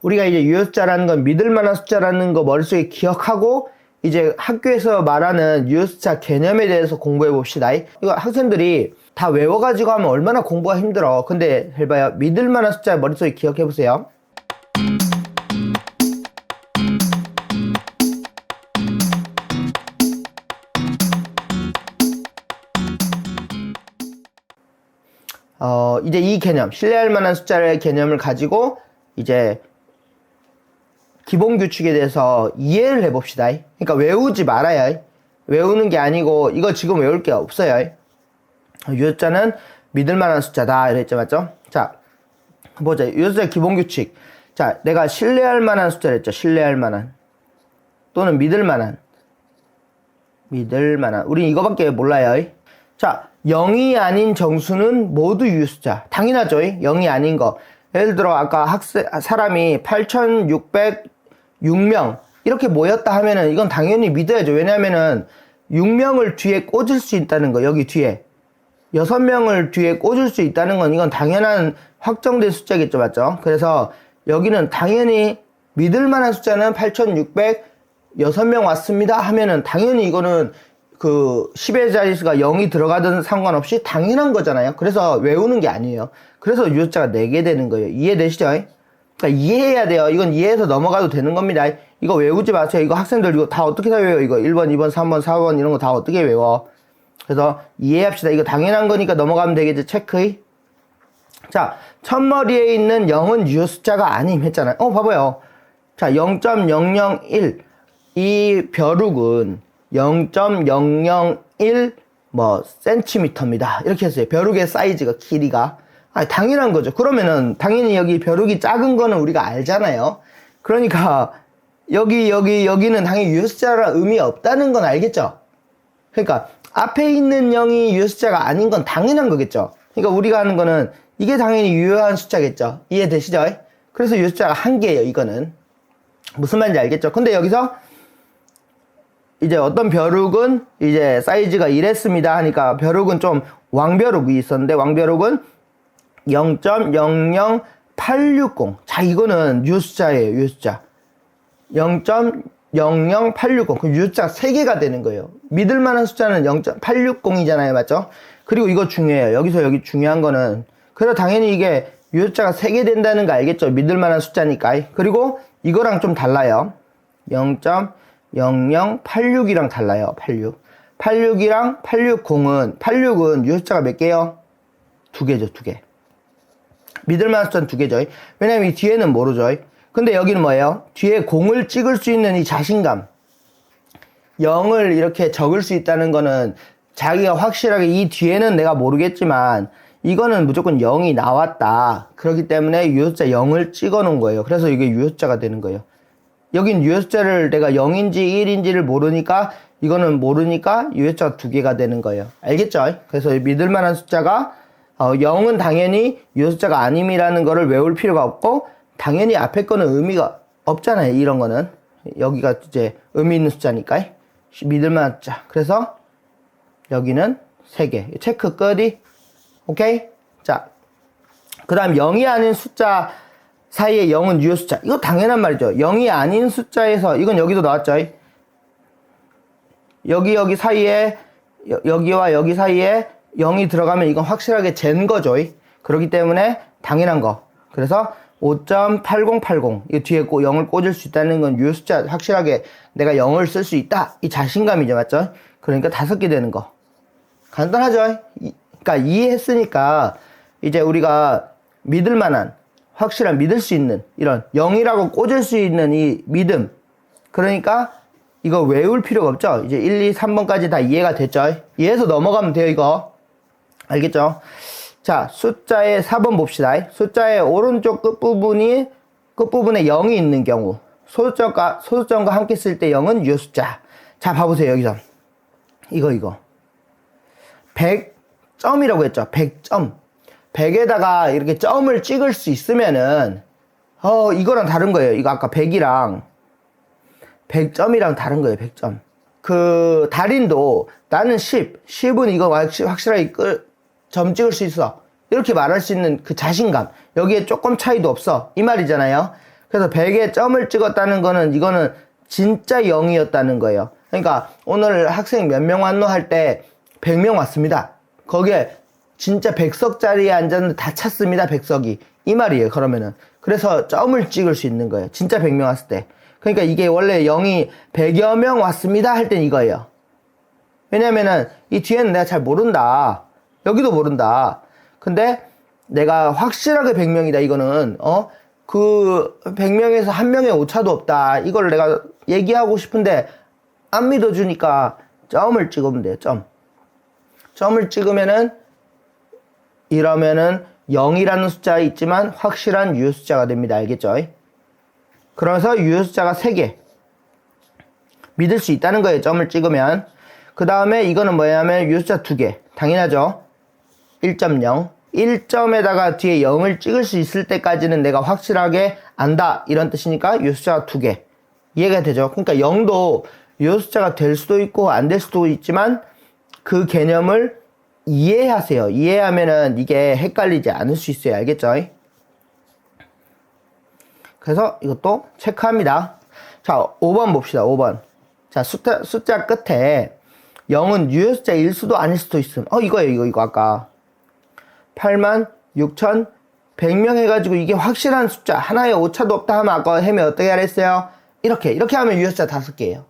우리가 이제 유효숫자라는 건 믿을 만한 숫자라는 거 머릿속에 기억하고 이제 학교에서 말하는 유효숫자 개념에 대해서 공부해 봅시다. 이거 학생들이 다 외워가지고 하면 얼마나 공부가 힘들어. 근데 해봐요. 믿을 만한 숫자 머릿속에 기억해 보세요. 이제 이 개념, 신뢰할 만한 숫자의 개념을 가지고 이제 기본 규칙에 대해서 이해를 해봅시다. 그러니까 외우지 말아요. 외우는 게 아니고 이거 지금 외울 게 없어요. 유효숫자는 믿을 만한 숫자다 이랬죠, 맞죠? 자, 보자. 유효숫자 기본 규칙. 자, 내가 신뢰할 만한 숫자를 했죠. 신뢰할 만한 또는 믿을 만한. 우린 이거밖에 몰라요. 자, 0이 아닌 정수는 모두 유효숫자. 당연하죠. 0이 아닌 거. 예를 들어 아까 사람이 8,606명 이렇게 모였다 하면은 이건 당연히 믿어야죠. 왜냐하면은 6명을 뒤에 꽂을 수 있다는 거. 여기 뒤에 6명을 뒤에 꽂을 수 있다는 건 이건 당연한 확정된 숫자겠죠, 맞죠? 그래서 여기는 당연히 믿을 만한 숫자는 8,606명 왔습니다 하면은 당연히 이거는 그 10의 자릿수가 0이 들어가든 상관없이 당연한 거잖아요. 그래서 외우는 게 아니에요. 그래서 유효숫자가 4개 되는 거예요. 이해되시죠? 그러니까 이해해야 돼요. 이건 이해해서 넘어가도 되는 겁니다. 이거 외우지 마세요. 이거 학생들 이거 다 어떻게 다 외워요? 이거 1번, 2번, 3번, 4번 이런 거 다 어떻게 외워? 그래서 이해합시다. 이거 당연한 거니까 넘어가면 되겠죠. 체크. 자, 첫머리에 있는 0은 유효숫자가 아님 했잖아요. 봐봐요. 자, 0.001 이 벼룩은 0.001 센티미터입니다. 이렇게 했어요. 벼룩의 사이즈가, 길이가. 당연한 거죠. 그러면은 당연히 여기 벼룩이 작은 거는 우리가 알잖아요. 그러니까 여기는 당연히 유효숫자라 의미 없다는 건 알겠죠? 그러니까 앞에 있는 0이 유효숫자가 아닌 건 당연한 거겠죠. 그러니까 우리가 하는 거는 이게 당연히 유효한 숫자겠죠. 이해되시죠? 그래서 유효숫자가 1개예요. 이거는 무슨 말인지 알겠죠? 근데 여기서 이제 어떤 벼룩은 이제 사이즈가 이랬습니다 하니까 벼룩은 좀 왕벼룩이 있었는데 왕벼룩은 0.00860. 자, 이거는 유효숫자예요. 유효숫자 0.00860. 그럼 유효숫자가 3개가 되는 거예요. 믿을 만한 숫자는 0.860이잖아요, 맞죠? 그리고 이거 중요해요. 여기서 여기 중요한 거는 그래서 당연히 이게 유효숫자가 3개 된다는 거 알겠죠? 믿을 만한 숫자니까. 그리고 이거랑 좀 달라요. 0.0086이랑 달라요. 86이랑 86은 유효숫자가 몇 개요? 2개죠. 2개. 믿을 만한 숫자는 2개죠. 왜냐면 이 뒤에는 모르죠. 근데 여기는 뭐예요? 뒤에 0을 찍을 수 있는 이 자신감. 0을 이렇게 적을 수 있다는 거는 자기가 확실하게 이 뒤에는 내가 모르겠지만 이거는 무조건 0이 나왔다. 그렇기 때문에 유효숫자 0을 찍어 놓은 거예요. 그래서 이게 유효숫자가 되는 거예요. 여긴 유효숫자를 내가 0인지 1인지를 모르니까 이거는 모르니까 유효숫자가 2개가 되는 거예요. 알겠죠? 그래서 믿을 만한 숫자가 0은 당연히 유효숫자가 아님이라는 거를 외울 필요가 없고 당연히 앞에 거는 의미가 없잖아요. 이런 거는 여기가 이제 의미 있는 숫자니까 믿을 만한 숫자. 그래서 여기는 3개. 체크 끝이. 오케이? 자, 그 다음 0이 아닌 숫자 사이에 0은 유효숫자. 이거 당연한 말이죠. 0이 아닌 숫자에서 이건 여기도 나왔죠. 여기 사이에 여기와 여기 사이에 0이 들어가면 이건 확실하게 잰 거죠. 그렇기 때문에 당연한 거. 그래서 5.8080 이 뒤에 0을 꽂을 수 있다는 건 유효숫자 확실하게 내가 0을 쓸 수 있다. 이 자신감이죠. 맞죠? 그러니까 5개 되는 거. 간단하죠? 그러니까 이해했으니까 이제 우리가 믿을 만한 확실한 믿을 수 있는 이런 0이라고 꽂을 수 있는 이 믿음. 그러니까 이거 외울 필요가 없죠. 이제 1, 2, 3번까지 다 이해가 됐죠. 이해해서 넘어가면 돼요. 이거 알겠죠? 자, 숫자의 4번 봅시다. 숫자의 오른쪽 끝부분에 0이 있는 경우 소수점과 함께 쓸 때 0은 유효숫자. 자, 봐보세요. 여기서 이거 100점이라고 했죠. 100점. 100에다가 이렇게 점을 찍을 수 있으면은 이거랑 다른 거예요. 이거 아까 100이랑 100점이랑 다른 거예요. 100점. 그 달인도 나는 10은 이거 확실하게 점 찍을 수 있어. 이렇게 말할 수 있는 그 자신감. 여기에 조금 차이도 없어. 이 말이잖아요. 그래서 100에 점을 찍었다는 거는 이거는 진짜 0이었다는 거예요. 그러니까 오늘 학생 몇 명 왔노 할 때 100명 왔습니다. 거기에 진짜 100석 자리에 앉았는데 다 찼습니다. 100석이. 이 말이에요. 그러면은. 그래서 점을 찍을 수 있는 거예요. 진짜 100명 왔을 때. 그러니까 이게 원래 0이 100여 명 왔습니다 할 땐 이거예요. 왜냐면은 이 뒤에는 내가 잘 모른다. 여기도 모른다. 근데 내가 확실하게 100명이다. 이거는 그 100명에서 한 명의 오차도 없다. 이걸 내가 얘기하고 싶은데 안 믿어주니까 점을 찍으면 돼요. 점을 찍으면은 이러면은 0이라는 숫자가 있지만 확실한 유효 숫자가 됩니다. 알겠죠? 그래서 유효 숫자가 3개 믿을 수 있다는 거예요. 점을 찍으면. 그 다음에 이거는 뭐냐면 유효 숫자 2개. 당연하죠. 1.0 1점에다가 뒤에 0을 찍을 수 있을 때까지는 내가 확실하게 안다 이런 뜻이니까 유효 숫자가 2개. 이해가 되죠? 그러니까 0도 유효 숫자가 될 수도 있고 안 될 수도 있지만 그 개념을 이해하세요. 이해하면은 이게 헷갈리지 않을 수 있어요. 알겠죠? 그래서 이것도 체크합니다. 자, 5번 봅시다. 5번. 자, 숫자 끝에 0은 유효 숫자일 수도 아닐 수도 있음. 이거예요. 이거 아까 86,100명 해가지고 이게 확실한 숫자 하나에 오차도 없다 하면 아까 햄이 어떻게 하랬어요? 이렇게 하면 유효 숫자 5개예요.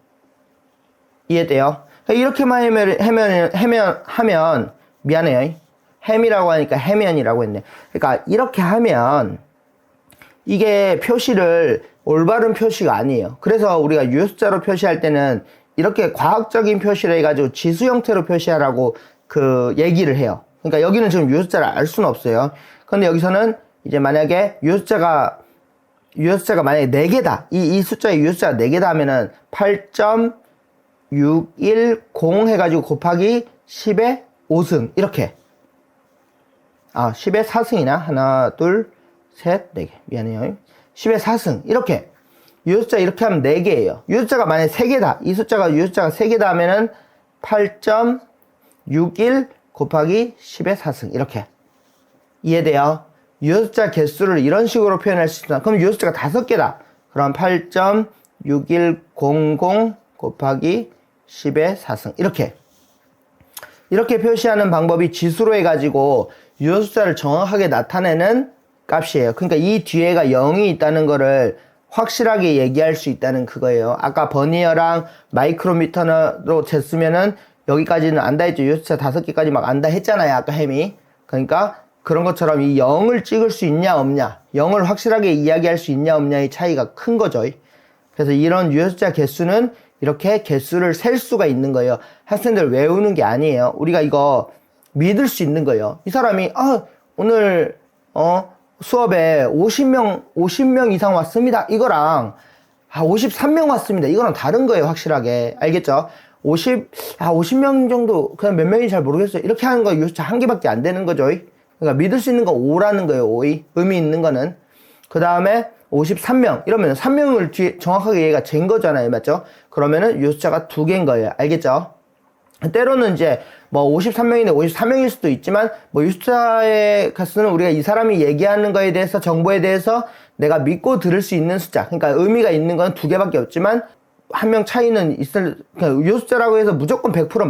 이해돼요? 이렇게만 하면 미안해요. 햄이라고 하니까 해면이라고 했네. 그러니까 이렇게 하면 이게 표시를 올바른 표시가 아니에요. 그래서 우리가 유효 숫자로 표시할 때는 이렇게 과학적인 표시를 해가지고 지수 형태로 표시하라고 그 얘기를 해요. 그러니까 여기는 지금 유효 숫자를 알 수는 없어요. 근데 여기서는 이제 만약에 유효 숫자가 만약에 4개다. 이 숫자의 유효 숫자가 4개다 하면은 8.610 해가지고 곱하기 10의 5승. 이렇게. 10의 4승이나? 하나, 둘, 셋, 4개. 미안해요. 10의 4승. 이렇게. 유효 숫자 이렇게 하면 4개예요. 유효 숫자가 만약에 3개다. 이 숫자가 유효 숫자가 3개다 하면은 8.61 곱하기 10의 4승. 이렇게. 이해돼요? 유효 숫자 개수를 이런 식으로 표현할 수 있다. 그럼 유효 숫자가 5개다. 그럼 8.6100 곱하기 10의 4승. 이렇게 표시하는 방법이 지수로 해가지고 유효 숫자를 정확하게 나타내는 값이에요. 그러니까 이 뒤에가 0이 있다는 거를 확실하게 얘기할 수 있다는 그거예요. 아까 버니어랑 마이크로미터로 쟀으면은 여기까지는 안다 했죠. 유효 숫자 5개까지 막 안다 했잖아요. 아까 햄이. 그러니까 그런 것처럼 이 0을 찍을 수 있냐 없냐, 0을 확실하게 이야기할 수 있냐 없냐의 차이가 큰 거죠. 그래서 이런 유효 숫자 개수는 이렇게 개수를 셀 수가 있는 거예요. 학생들 외우는 게 아니에요. 우리가 이거 믿을 수 있는 거예요. 이 사람이 오늘 수업에 50명 이상 왔습니다. 이거랑 53명 왔습니다. 이거랑 다른 거예요. 확실하게. 알겠죠? 50명 정도 그냥 몇 명인지 잘 모르겠어요. 이렇게 하는 거 유효 숫자 1개밖에 안 되는 거죠. 그러니까 믿을 수 있는 거 5라는 거예요. 5이 의미 있는 거는. 그 다음에 53명 이러면 3명을 뒤에 정확하게 얘가 잰 거잖아요. 맞죠? 그러면은 유효 숫자가 2개인 거예요. 알겠죠? 때로는 이제 뭐 53명인데 54명일 수도 있지만 뭐 유효 숫자의 가수는 우리가 이 사람이 얘기하는 거에 대해서 정보에 대해서 내가 믿고 들을 수 있는 숫자, 그러니까 의미가 있는 건 2개밖에 없지만 한 명 차이는 있을, 그러니까 유효 숫자라고 해서 무조건 100%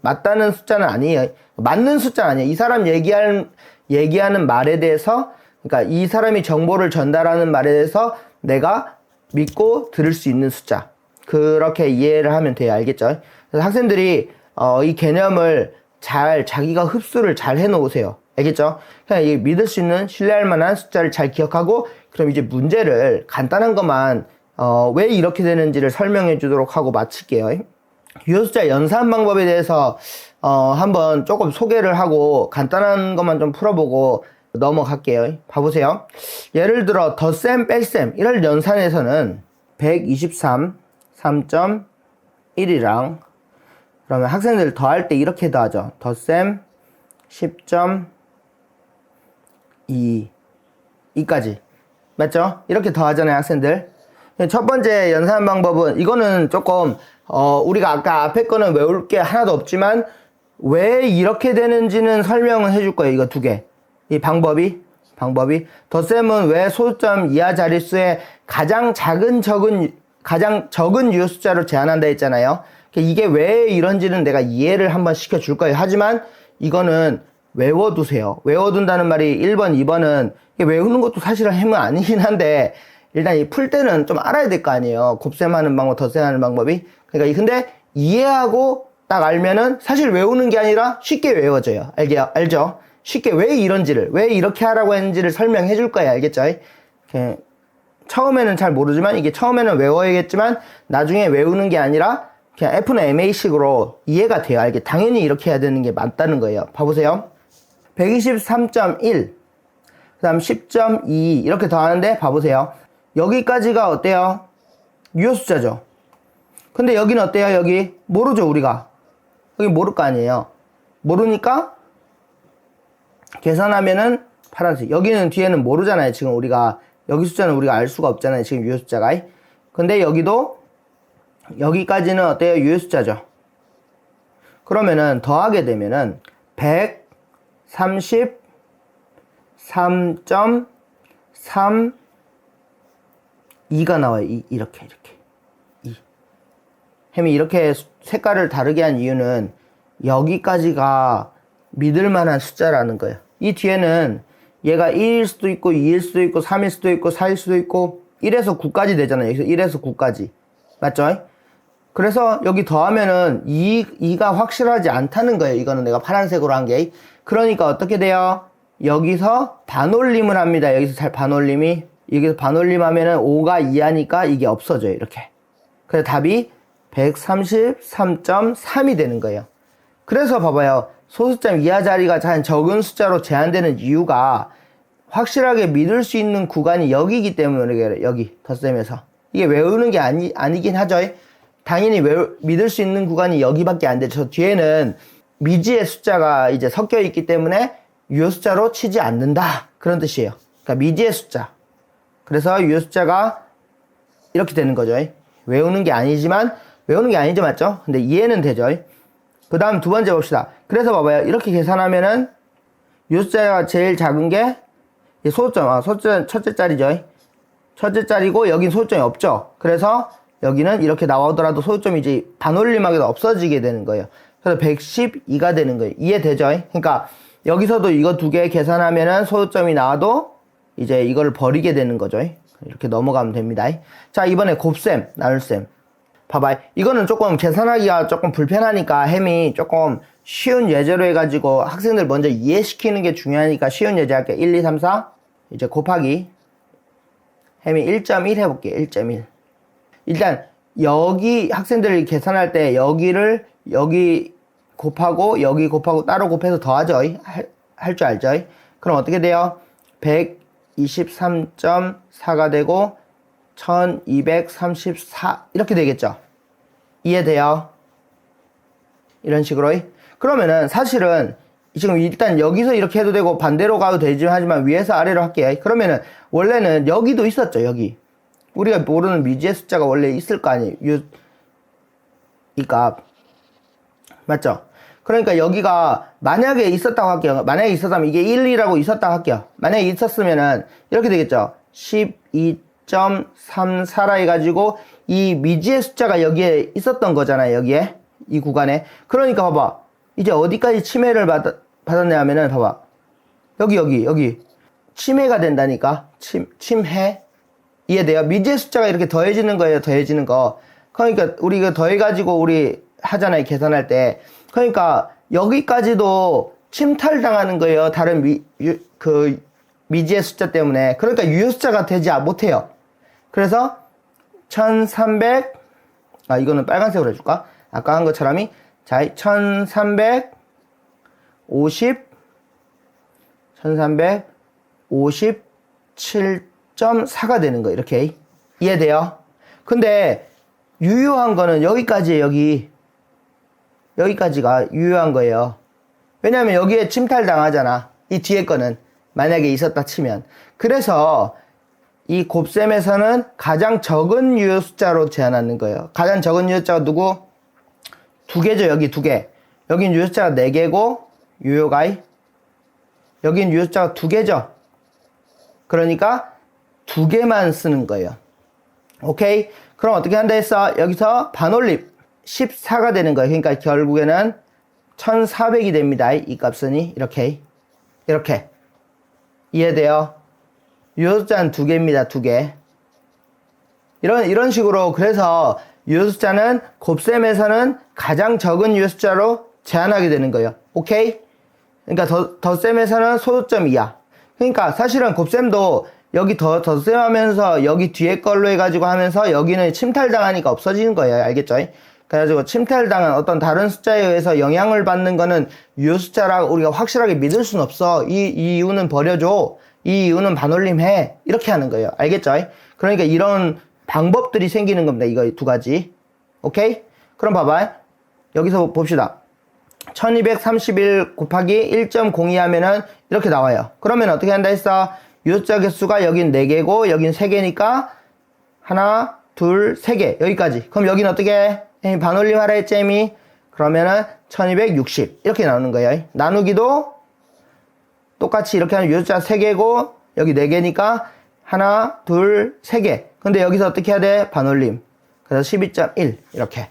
맞다는 숫자는 아니에요. 맞는 숫자는 아니에요. 이 사람 얘기하는 말에 대해서, 그러니까 이 사람이 정보를 전달하는 말에 대해서 내가 믿고 들을 수 있는 숫자. 그렇게 이해를 하면 돼요. 알겠죠? 그래서 학생들이 이 개념을 자기가 흡수를 잘 해놓으세요. 알겠죠? 그냥 이 믿을 수 있는, 신뢰할 만한 숫자를 잘 기억하고, 그럼 이제 문제를 간단한 것만 왜 이렇게 되는지를 설명해 주도록 하고 마칠게요. 유효 숫자 연산 방법에 대해서 한번 조금 소개를 하고 간단한 것만 좀 풀어보고 넘어갈게요. 봐보세요. 예를 들어 덧셈, 뺄셈 이런 연산에서는 123, 3.1이랑 그러면 학생들 더할 때 이렇게 더하죠. 덧셈 10.2 이까지 맞죠? 이렇게 더하잖아요. 학생들. 첫 번째 연산 방법은 이거는 조금 우리가 아까 앞에 거는 외울 게 하나도 없지만 왜 이렇게 되는지는 설명을 해줄 거예요. 이거 2개. 이 방법이 방법이. 덧셈은 왜 소수점 이하 자릿수의 가장 적은 유효 숫자로 제한한다 했잖아요. 이게 왜 이런지는 내가 이해를 한번 시켜줄 거예요. 하지만 이거는 외워두세요. 외워둔다는 말이 1번, 2번은 외우는 것도 사실은 힘은 아니긴 한데 일단 풀 때는 좀 알아야 될 거 아니에요. 곱셈하는 방법, 덧셈하는 방법이. 그러니까 근데 이해하고 딱 알면은 사실 외우는 게 아니라 쉽게 외워져요. 알죠? 쉽게 왜 이런지를, 왜 이렇게 하라고 했는지를 설명해 줄 거예요. 알겠죠? 처음에는 잘 모르지만 이게 처음에는 외워야겠지만 나중에 외우는 게 아니라 그냥 F는 MA식으로 이해가 돼요. 알게 당연히 이렇게 해야 되는 게 맞다는 거예요. 봐보세요. 123.1 그 다음 10.2 이렇게 더하는데 봐보세요. 여기까지가 어때요? 유효 숫자죠. 근데 여기는 어때요? 여기 모르죠 우리가. 여기 모를 거 아니에요. 모르니까 계산하면은 파란색. 여기는 뒤에는 모르잖아요. 지금 우리가 여기 숫자는 우리가 알 수가 없잖아요. 지금 유효 숫자가. 근데 여기도 여기까지는 어때요? 유효 숫자죠. 그러면은 더하게 되면은 133.32가 나와요. 이렇게. 햄이 이렇게 색깔을 다르게 한 이유는 여기까지가 믿을만한 숫자라는 거예요. 이 뒤에는 얘가 1일 수도 있고 2일 수도 있고 3일 수도 있고 4일 수도 있고 1에서 9까지 되잖아요. 여기서 1에서 9까지. 맞죠? 그래서 여기 더하면은 2가 확실하지 않다는 거예요. 이거는 내가 파란색으로 한 게. 그러니까 어떻게 돼요? 여기서 반올림을 합니다. 여기서 여기서 반올림 하면은 5가 이하니까 이게 없어져요. 이렇게. 그래서 답이 133.3이 되는 거예요. 그래서 봐봐요. 소수점 이하 자리가 잘 적은 숫자로 제한되는 이유가 확실하게 믿을 수 있는 구간이 여기이기 때문에 그래요. 여기 덧셈에서. 이게 외우는 게 아니긴 하죠. 당연히 믿을 수 있는 구간이 여기밖에 안 되죠. 뒤에는 미지의 숫자가 이제 섞여 있기 때문에 유효 숫자로 치지 않는다. 그런 뜻이에요. 그러니까 미지의 숫자. 그래서 유효 숫자가 이렇게 되는 거죠. 외우는 게 아니죠, 맞죠? 근데 이해는 되죠. 그 다음 두 번째 봅시다. 그래서 봐봐요. 이렇게 계산하면은 유효 숫자가 제일 작은 게 소수점, 첫째 자리죠. 첫째 자리고 여긴 소수점이 없죠. 그래서 여기는 이렇게 나오더라도 소수점이 이제 반올림하게 없어지게 되는 거예요. 그래서 112가 되는 거예요. 이해되죠? 그러니까 여기서도 이거 두 개 계산하면은 소수점이 나와도 이제 이걸 버리게 되는 거죠. 이렇게 넘어가면 됩니다. 자, 이번에 곱셈, 나눗셈. 봐봐. 이거는 조금 계산하기가 조금 불편하니까 햄이 조금 쉬운 예제로 해가지고 학생들 먼저 이해시키는 게 중요하니까 쉬운 예제 할게요. 1, 2, 3, 4. 이제 곱하기. 햄이 1.1 해볼게요. 1.1. 일단 여기 학생들이 계산할 때 여기 곱하고 여기 곱하고 따로 곱해서 더하죠. 할 줄 알죠? 그럼 어떻게 돼요? 123.4가 되고 1234 이렇게 되겠죠. 이해돼요? 이런 식으로. 그러면은 사실은 지금 일단 여기서 이렇게 해도 되고 반대로 가도 되지만 하지만 위에서 아래로 할게요. 그러면은 원래는 여기도 있었죠. 여기 우리가 모르는 미지의 숫자가 원래 있을 거 아니에요. 이 값 맞죠? 그러니까 여기가 만약에 있었다고 할게요. 만약에 있었다면 이게 1, 2라고 있었다고 할게요. 만약에 있었으면은 이렇게 되겠죠. 12.34라 해가지고 이 미지의 숫자가 여기에 있었던 거잖아요. 여기에 이 구간에. 그러니까 봐봐. 이제 어디까지 침해를 받았냐 하면은 봐봐. 여기 침해가 된다니까. 침해. 이해돼요? 미지의 숫자가 이렇게 더해지는 거예요. 더해지는 거. 그러니까 우리 이거 더해가지고 우리 하잖아요. 계산할 때. 그러니까 여기까지도 침탈당하는 거예요. 다른 미지의 숫자 때문에. 그러니까 유효 숫자가 되지 못해요. 그래서 1300 이거는 빨간색으로 해줄까? 아까 한 것처럼이 자 1357.4가 되는 거예요. 이렇게. 이해돼요? 근데 유효한 거는 여기까지예요. 여기까지가 유효한 거예요. 왜냐면 여기에 침탈당하잖아. 이 뒤에 거는 만약에 있었다 치면. 그래서 이 곱셈에서는 가장 적은 유효 숫자로 제한하는 거예요. 가장 적은 유효 숫자가 누구? 두 개죠. 여기 두 개. 여긴 유효 숫자가 4개고 유효가 여긴 유효 숫자가 2개죠. 그러니까 두 개만 쓰는 거예요. 오케이? 그럼 어떻게 한다 했어? 여기서 반올림 14가 되는 거예요. 그러니까 결국에는 1400이 됩니다. 이 값은 이렇게 이해돼요? 유효숫자는 두 개입니다. 두 개. 이런 식으로 그래서 유효숫자는 곱셈에서는 가장 적은 유효숫자로 제한하게 되는 거예요. 오케이? 그러니까 덧셈에서는 소수점 이하. 그러니까 사실은 곱셈도 여기 덧셈 하면서 여기 뒤에 걸로 해가지고 하면서 여기는 침탈당하니까 없어지는 거예요. 알겠죠? 그래가지고 침탈당한 어떤 다른 숫자에 의해서 영향을 받는 거는 유효숫자라고 우리가 확실하게 믿을 순 없어. 이 이유는 버려줘. 이 이유는 반올림해. 이렇게 하는 거예요. 알겠죠? 그러니까 이런 방법들이 생기는 겁니다. 이거 두 가지. 오케이? 그럼 봐봐. 여기서 봅시다. 1231 곱하기 1.02 하면은 이렇게 나와요. 그러면 어떻게 한다 했어? 유효숫자 개수가 여긴 4개고 여긴 3개니까 하나, 둘, 3개. 여기까지. 그럼 여긴 어떻게 해? 반올림 하라 했지, 이미? 그러면은 1260 이렇게 나오는 거예요. 나누기도 똑같이 이렇게 하면 유효숫자 3개고 여기 4개니까 하나, 둘, 3개. 근데 여기서 어떻게 해야 돼? 반올림. 그래서 12.1 이렇게.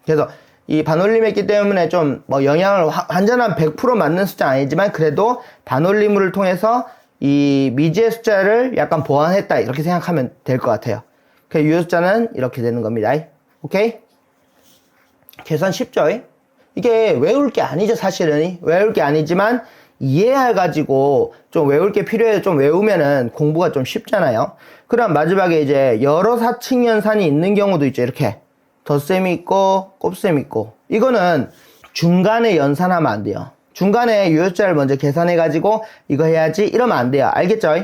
그래서 이 반올림 했기 때문에 좀 뭐 영향을 완전한 100% 맞는 숫자 아니지만 그래도 반올림을 통해서 이 미지의 숫자를 약간 보완했다 이렇게 생각하면 될 것 같아요. 그 유효숫자는 이렇게 되는 겁니다. 오케이? 계산 쉽죠? 이게 외울 게 아니죠, 사실은. 외울 게 아니지만 이해해가지고 좀 외울 게 필요해요. 좀 외우면은 공부가 좀 쉽잖아요. 그럼 마지막에 이제 여러 사칙 연산이 있는 경우도 있죠. 이렇게 덧셈이 있고 곱셈이 있고. 이거는 중간에 연산하면 안 돼요. 중간에 유효숫자를 먼저 계산해가지고 이거 해야지 이러면 안 돼요. 알겠죠?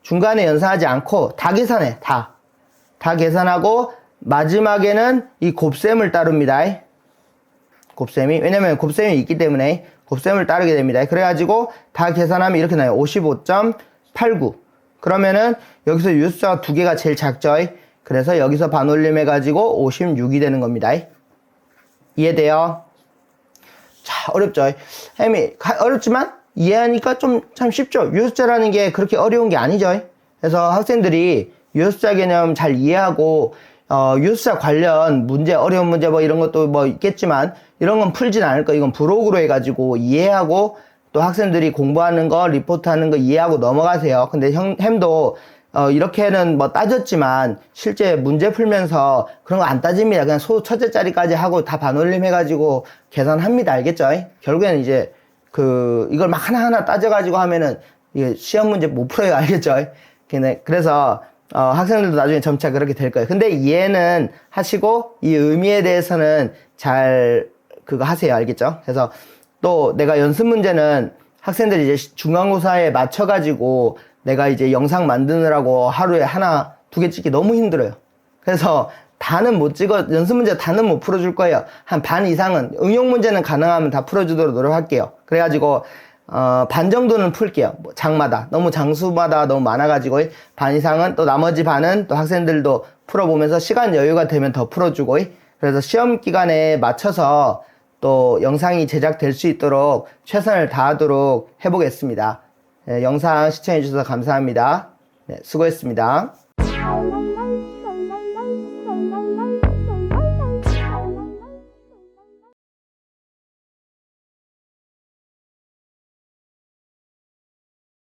중간에 연산하지 않고 다 계산해. 다 계산하고 마지막에는 이 곱셈을 따릅니다. 곱셈이. 왜냐면 곱셈이 있기 때문에 곱셈을 따르게 됩니다. 그래가지고 다 계산하면 이렇게 나와요. 55.89. 그러면은 여기서 유효숫자가 두 개가 제일 작죠. 그래서 여기서 반올림 해가지고 56이 되는 겁니다. 이해돼요? 자, 어렵죠? 어렵지만 이해하니까 좀 참 쉽죠? 유효숫자라는 게 그렇게 어려운 게 아니죠? 그래서 학생들이 유효숫자 개념 잘 이해하고 유효숫자 관련 문제, 어려운 문제 뭐 이런 것도 뭐 있겠지만 이런 건 풀진 않을 거. 이건 브로그로 해가지고 이해하고 또 학생들이 공부하는 거, 리포트하는 거 이해하고 넘어가세요. 근데 햄도 이렇게는 뭐 따졌지만 실제 문제 풀면서 그런 거 안 따집니다. 그냥 첫째 자리까지 하고 다 반올림 해가지고 계산합니다. 알겠죠? 결국에는 이제 이걸 막 하나하나 따져가지고 하면은 이게 시험 문제 못 풀어요. 알겠죠? 그래서 학생들도 나중에 점차 그렇게 될 거예요. 근데 이해는 하시고 이 의미에 대해서는 잘 그거 하세요. 알겠죠? 그래서 또 내가 연습 문제는 학생들이 이제 중간고사에 맞춰가지고 내가 이제 영상 만드느라고 하루에 하나, 두 개 찍기 너무 힘들어요. 그래서 다는 못 연습 문제 다는 못 풀어줄 거예요. 한 반 이상은, 응용 문제는 가능하면 다 풀어주도록 노력할게요. 그래가지고, 반 정도는 풀게요. 뭐 장마다. 너무 장수마다 너무 많아가지고, 반 이상은 또 나머지 반은 또 학생들도 풀어보면서 시간 여유가 되면 더 풀어주고, 그래서 시험 기간에 맞춰서 또 영상이 제작될 수 있도록 최선을 다하도록 해보겠습니다. 네, 영상 시청해주셔서 감사합니다. 네, 수고했습니다.